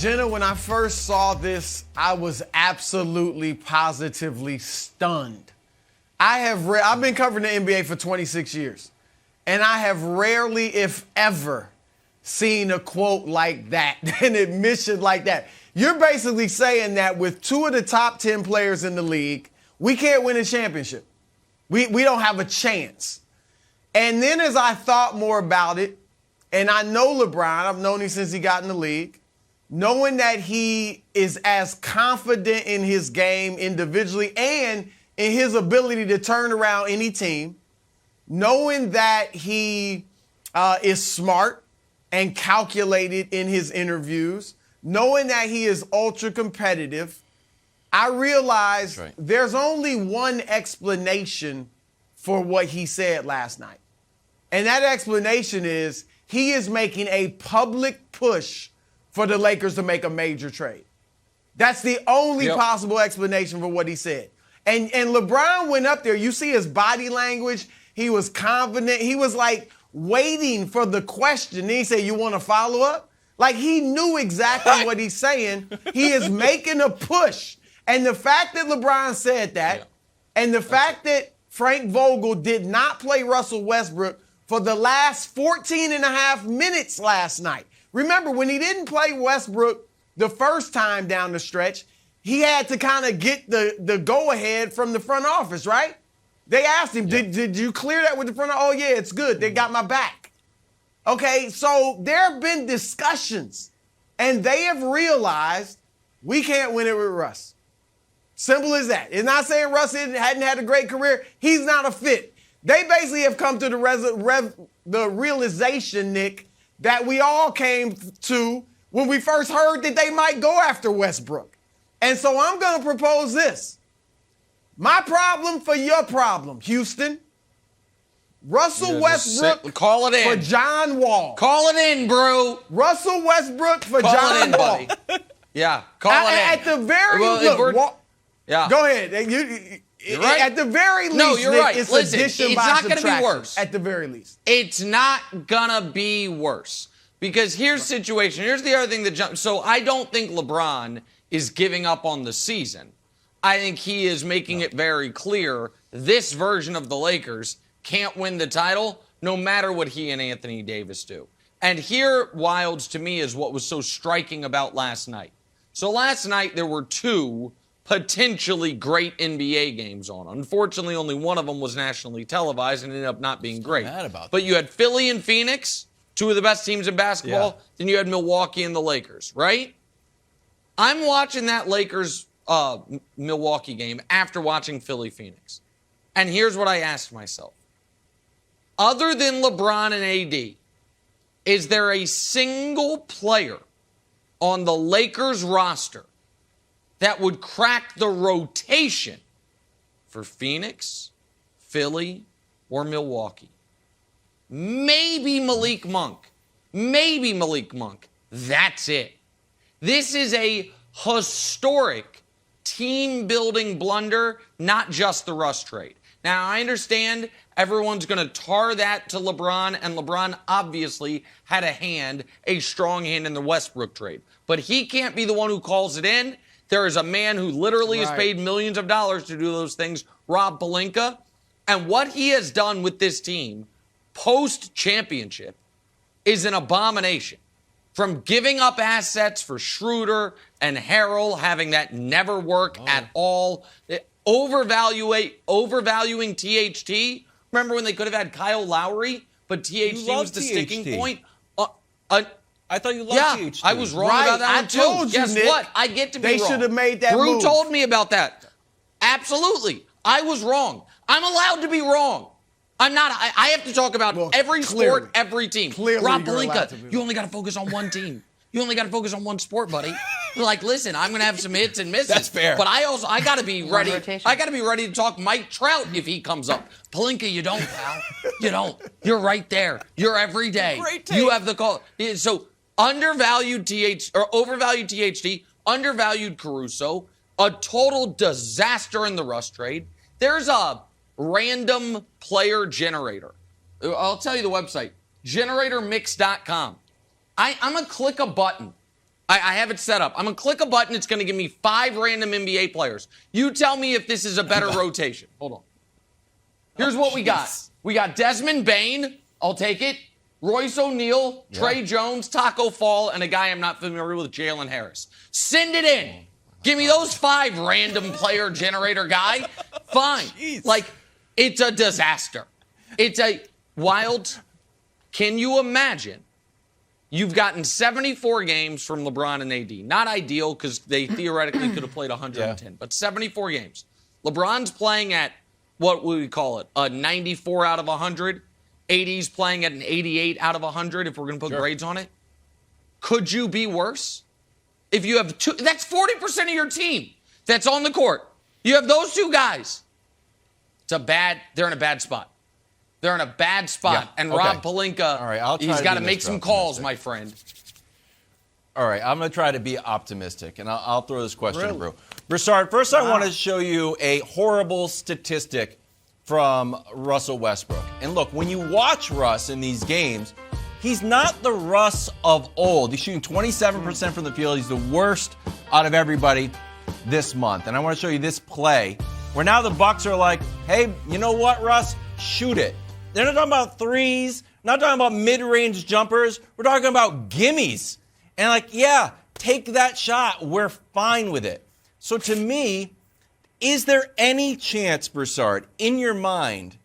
Jenna, when I first saw this, I was absolutely, positively stunned. I've been covering the NBA for 26 years, and I have rarely, if ever, seen a quote like that, an admission like that. You're basically saying that with 2 of the top 10 players in the league, we can't win a championship. We don't have a chance. And then as I thought more about it, and I know LeBron, I've known him since he got in the league, knowing that he is as confident in his game individually and in his ability to turn around any team, knowing that he is smart and calculated in his interviews, knowing that he is ultra competitive, I realized there's only one explanation for what he said last night. And that explanation is he is making a public push for the Lakers to make a major trade. That's the only possible explanation for what he said. And LeBron went up there. You see his body language. He was confident. He was like waiting for the question. Then he said, "You want to follow up?" Like he knew exactly what he's saying. He is making a push. And the fact that LeBron said that, and the fact that Frank Vogel did not play Russell Westbrook for the last 14 and a half minutes last night. Remember, when he didn't play Westbrook the first time down the stretch, he had to kind of get the go-ahead from the front office, right? They asked him, did you clear that with the front office? Oh, yeah, it's good. They got my back. Okay, so there have been discussions, and they have realized we can't win it with Russ. Simple as that. It's not saying Russ hadn't had a great career. He's not a fit. They basically have come to the realization, Nick, that we all came to when we first heard that they might go after Westbrook. And so I'm going to propose this. My problem for your problem, Houston. Russell Westbrook call it in. For John Wall. Call it in, bro. Russell Westbrook for John Wall. Buddy. Yeah, call it in. At the very go ahead. You're right. At the very least, no, you're right. It's Listen, addition it's by not going to subtraction. be worse. At the very least. It's not going to be worse. Because here's the situation. Here's the other thing that jumps. So I don't think LeBron is giving up on the season. I think he is making it very clear this version of the Lakers can't win the title no matter what he and Anthony Davis do. And here, Wilds, to me, is what was so striking about last night. So last night, there were 2 potentially great NBA games on. Unfortunately, only one of them was nationally televised and ended up not being great. But you had Philly and Phoenix, 2 of the best teams in basketball. Yeah. Then you had Milwaukee and the Lakers, right? I'm watching that Lakers Milwaukee game after watching Philly Phoenix. And here's what I asked myself. Other than LeBron and AD, is there a single player on the Lakers roster that would crack the rotation for Phoenix, Philly, or Milwaukee? Maybe Malik Monk. That's it. This is a historic team-building blunder, not just the Russ trade. Now, I understand everyone's going to tar that to LeBron, and LeBron obviously had a strong hand in the Westbrook trade. But he can't be the one who calls it in. There is a man who literally is paid millions of dollars to do those things, Rob Pelinka. And what he has done with this team post-championship is an abomination. From giving up assets for Schroeder and Harrell, having that never work at all, overvaluing THT. Remember when they could have had Kyle Lowry, but THT was the sticking point? I thought you loved THT. I was wrong about that one, too. Told you, Guess Nick, what? I get to be wrong. They should have made that Brew move. told me about that. Absolutely. I was wrong. I'm allowed to be wrong. I'm not. I have to talk about every sport, every team. Clearly, Rob Pelinka, you only got to focus on one team. You only got to focus on one sport, buddy. Like, listen, I'm going to have some hits and misses. That's fair. But I got to be ready. I got to be ready to talk Mike Trout if he comes up. Pelinka, you don't, pal. You don't. You're right there. You're every day. Great take. You have the call. So overvalued THT, undervalued Caruso, a total disaster in the Russ trade. There's a random player generator. I'll tell you the website, generatormix.com. I'm going to click a button. I have it set up. I'm going to click a button. It's going to give me 5 random NBA players. You tell me if this is a better rotation. Hold on. Here's what we got. We got Desmond Bane. I'll take it. Royce O'Neal, Trey Jones, Taco Fall, and a guy I'm not familiar with, Jalen Harris. Send it in. Give me those 5 random player generator guy. Fine. Jeez. Like, it's a disaster. It's a wild. Can you imagine? You've gotten 74 games from LeBron and AD. Not ideal because they theoretically could have played 110, but 74 games. LeBron's playing at, what would we call it, a 94 out of 100. AD's playing at an 88 out of 100 if we're going to put grades on it. Could you be worse? If you have 2, that's 40% of your team that's on the court. You have those 2 guys. They're in a bad spot. They're in a bad spot. Yeah. And Rob Pelinka, all right, he's got to make some calls, my friend. All right, I'm going to try to be optimistic, and I'll throw this question to Brew. Broussard, first I want to show you a horrible statistic from Russell Westbrook. And look, when you watch Russ in these games, he's not the Russ of old. He's shooting 27% from the field. He's the worst out of everybody this month. And I want to show you this play where now the Bucks are like, hey, you know what, Russ? Shoot it. They're not talking about threes, not talking about mid-range jumpers. We're talking about gimmies. And like, yeah, take that shot. We're fine with it. So to me, is there any chance, Broussard, in your mind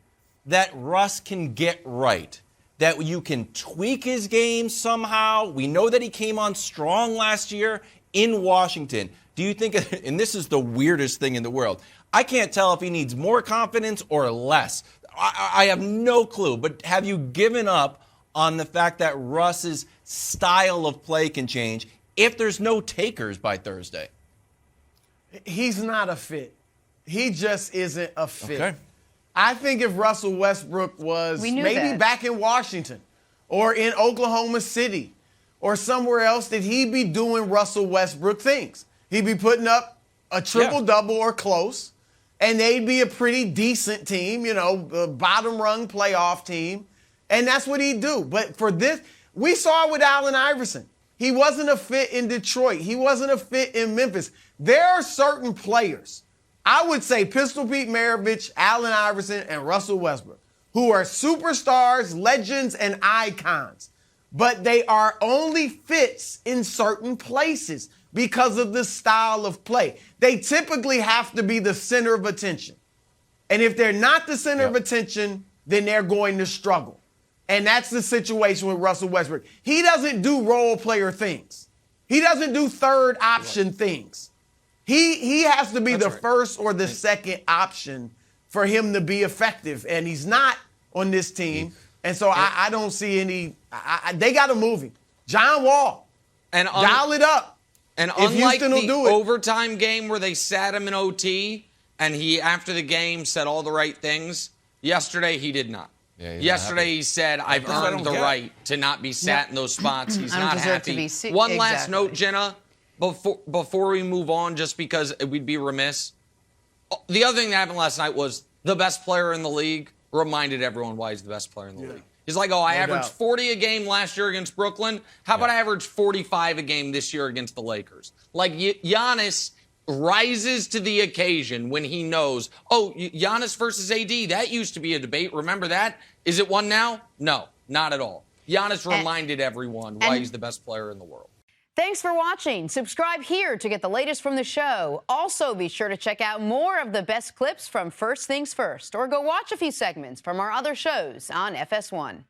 that Russ can get right? That you can tweak his game somehow? We know that he came on strong last year in Washington. Do you think, and this is the weirdest thing in the world, I can't tell if he needs more confidence or less. I have no clue, but have you given up on the fact that Russ's style of play can change if there's no takers by Thursday? He's not a fit. He just isn't a fit. Okay. I think if Russell Westbrook was maybe back in Washington or in Oklahoma City or somewhere else, that he'd be doing Russell Westbrook things. He'd be putting up a triple-double or close, and they'd be a pretty decent team, you know, a bottom-rung playoff team, and that's what he'd do. But for this, we saw it with Allen Iverson. He wasn't a fit in Detroit. He wasn't a fit in Memphis. There are certain players, I would say Pistol Pete Maravich, Allen Iverson, and Russell Westbrook, who are superstars, legends, and icons. But they are only fits in certain places because of the style of play. They typically have to be the center of attention. And if they're not the center of attention, then they're going to struggle. And that's the situation with Russell Westbrook. He doesn't do role player things. He doesn't do third option things. He has to be the first or the second option for him to be effective. And he's not on this team. And so I don't see any they got to move him. John Wall, and dial it up. And unlike the overtime game where they sat him in OT and he, after the game, said all the right things, yesterday he did not. Yesterday he said, I've earned the right to not be sat in those spots. He's not happy. One last note, Jenna, before we move on, just because we'd be remiss. The other thing that happened last night was the best player in the league reminded everyone why he's the best player in the league. He's like, I averaged 40 a game last year against Brooklyn. How about I average 45 a game this year against the Lakers? Like, Giannis rises to the occasion when he knows, Giannis versus AD, that used to be a debate. Remember that? Is it one now? No, not at all. Giannis reminded everyone why he's the best player in the world. Thanks for watching. Subscribe here to get the latest from the show. Also, be sure to check out more of the best clips from First Things First, or go watch a few segments from our other shows on FS1.